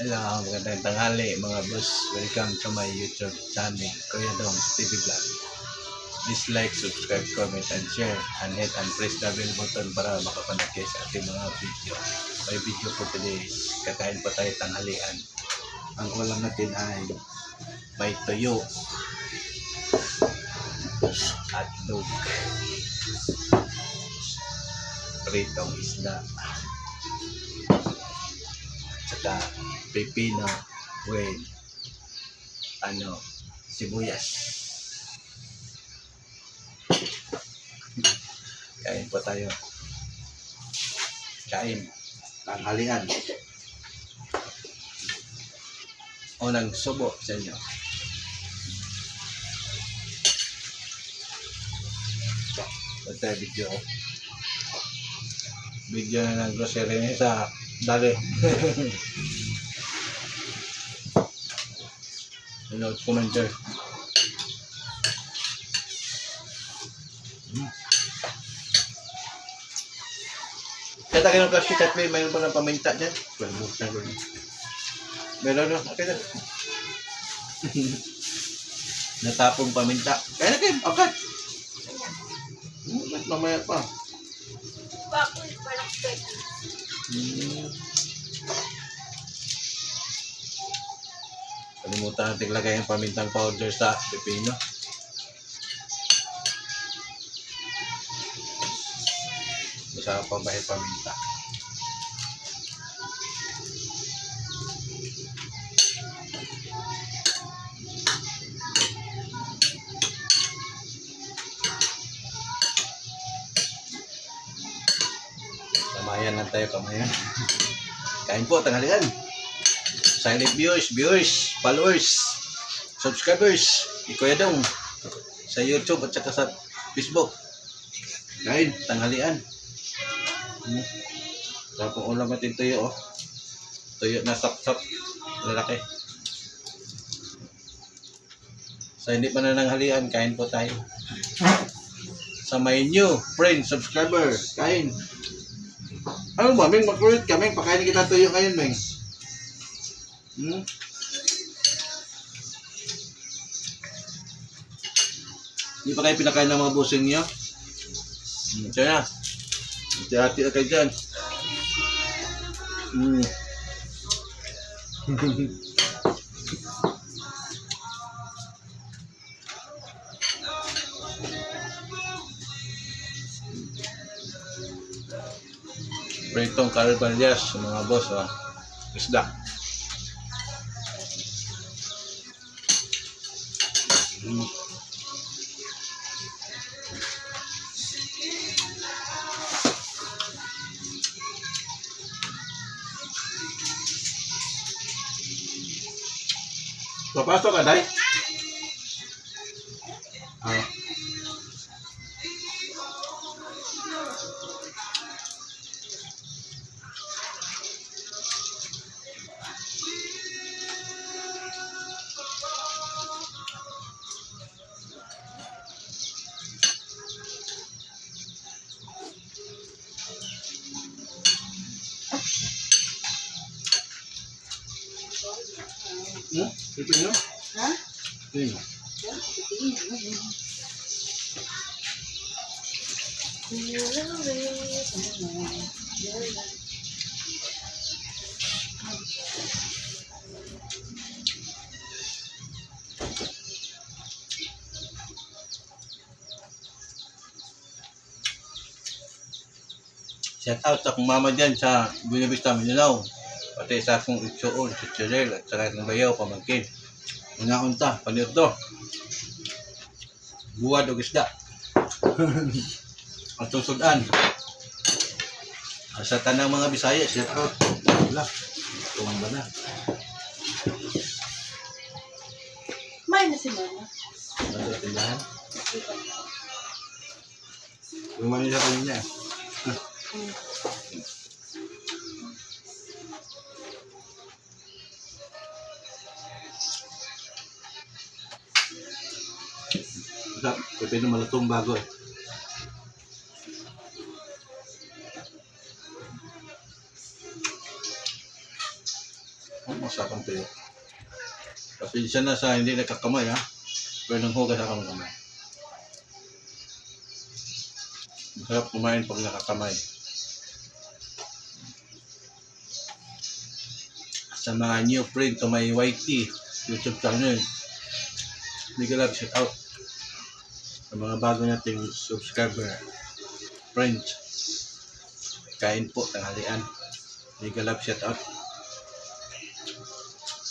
Hello, magandang tanghali mga boss. Welcome to my YouTube channel, Kuya Dong TV Vlog. Please like, subscribe, comment, and share. And hit and press the bell button para makapanood kayo sa ating mga video. May video po today is kakain pa tayo tanghalian. Ang ulam natin ay may tuyo at dog. Pritong isda. Saka pepino with sibuyas. Kain po tayo. Kain. Tanghalian. Unang subo sa inyo. Ito video. Video na ng grocery niya sa dali. Hello, commander. Kaya tayo ng plastic at mayroon pa ng paminta dyan. Meron na. Okay na. Natapong paminta. Kaya na kayo, agad. Mamaya pa. Bakoy palakpit. Kalimutan natin lagay ang pamintang powder sa pepino. Masarap pa ba yung paminta? Kamayan lang tayo, kamayan. Kain po, tanghalian. Silent viewers, followers, subscribers, Kuya Dong sa YouTube at saka sa Facebook. Kain, tanghalian. Tapos ulam natin tuyo, oh. Tuyo na sap-sap, lalaki. Sa hindi pa na nanghalian, kain po tayo. Sa my new friend, subscriber, kain. Ano ba, Ming? Mag-create ka, Ming. Pakainin kita tuyo ngayon, Ming. Hindi pa kayo pinakain ng mga busing niyo? Ito na. Hati-hati na kayo dyan. Pritong carballas, mga boss, oh. Isda. Papasok ka, Day? Ito nyo? Ha? Ito nyo? Shout out sa akong mama dyan sa Buena Vista, Mindanao. Pati sa akong itsuon, si Chirel, at saka akong bayaw, pamangkin. Una-unta, paniot to. Buwad o isda. Ang susudan. Sa tanang mga Bisaya, shout out. Wala. Tumamba na. May na si Mama. Nasa tindahan. Lumayan sa kanya. Pwede na malutong bago eh. sa akong tuyo. Pasensya na sa hindi nakakamay ha. Pero nang hugas akong kamay. Masarap kumain pag nakakamay. Sa mga new friend to my YT YouTube channel, big love shout out. Sa mga bago nating subscriber, friends, kain po tanghalian. Big love shout out.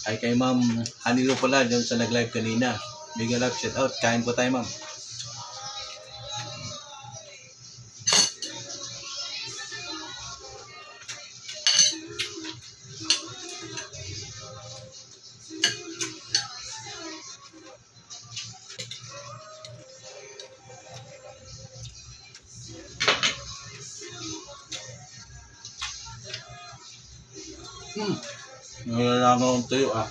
Ay kay Ma'am Hanilo pala dyan sa nag-live kanina. Big love shout out. Kain po tayo, Ma'am. Nalalaman akong tuyo ah.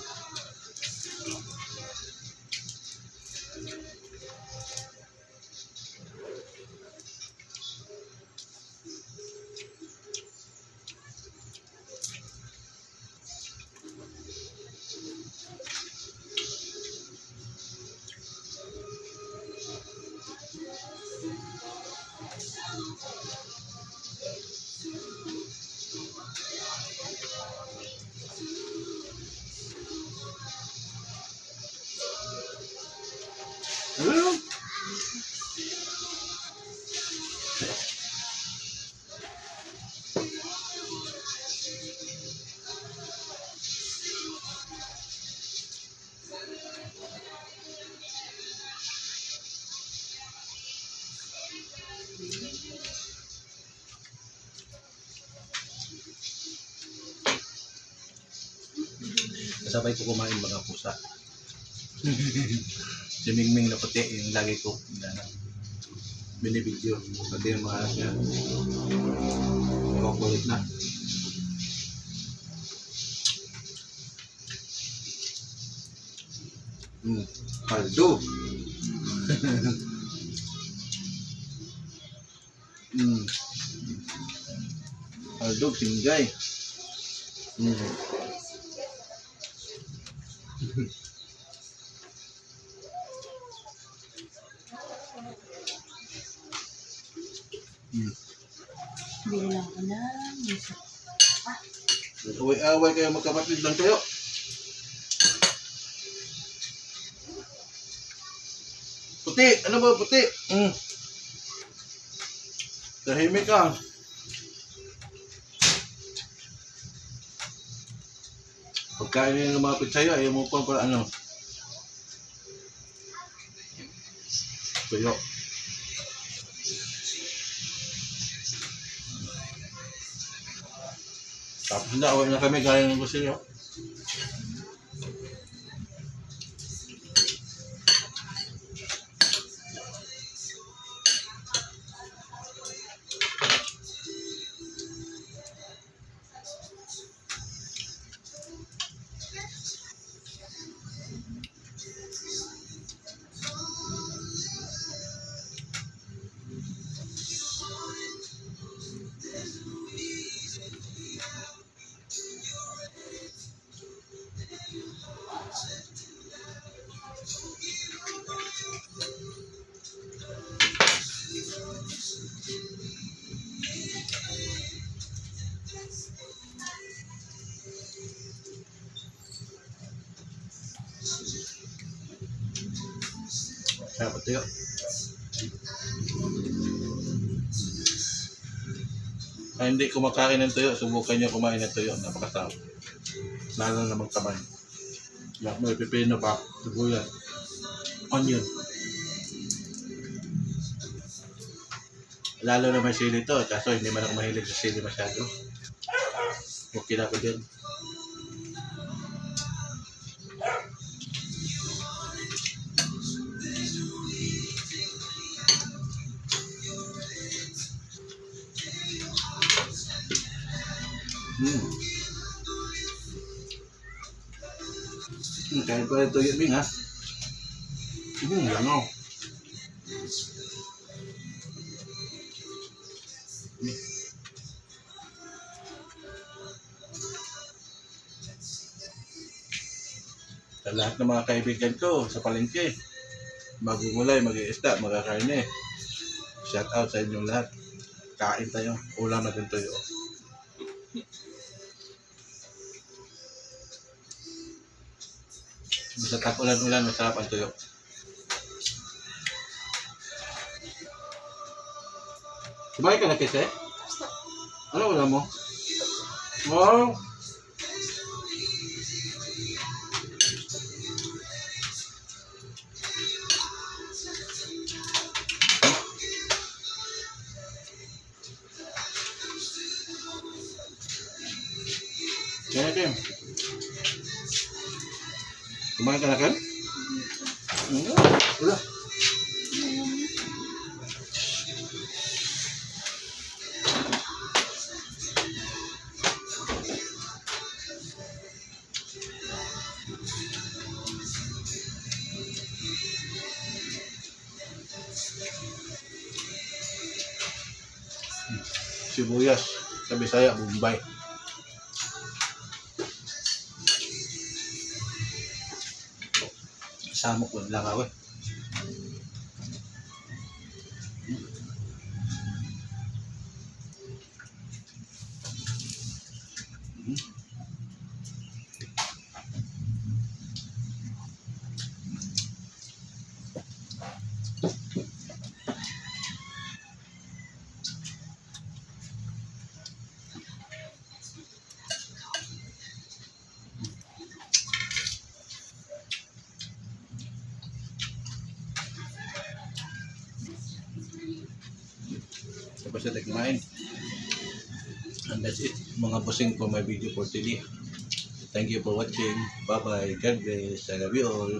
Kasabay ko kumain mga pusa. Si Mingming na puti, yung lagi ko binibidyo. Pati yung mga anak niya. Makukulit na. Kaldo. Kaldo, tinggay. Bili lang ako ng miso. Away-away kayo magkapatid lang kayo. Puti! Ano ba puti? Tahimik ka. Pagkain nila lumapit sa'yo, ayaw mo pa para ano. Tuyo. Tapos na, away na kami gaya ng gusto nyo. Kaya tuyo. Ay, hindi kumakain ng tuyo, subukan nyo kumain ng tuyo. Napakasarap. Lalo na magkamay. May pipino pa, sibuyas, onion. Lalo na may sili to, kaso hindi man ako mahilig sa sili masyado. Okay na ako dyan. Kain pa rin tuyo, Ming ha. Langaw. Sa lahat ng mga kaibigan ko sa palengke, magugulay, mag-iisda, magkakarne. Shout out sa inyong lahat. Kain tayo. Ulam natin tuyo. Basta tag-ulan-ulan, masarap ang tuyo. Kumain ka na kasi? Ano ulam mo? Wow! Kaya Kim? Kumain ka na Kim? Wala. Sibuyas sa Bisaya, Bombay. Samok lang ako eh. Tapos na kumain. And that's it. Mga bossing for my video for today. Thank you for watching. Bye bye. God bless. I love you all.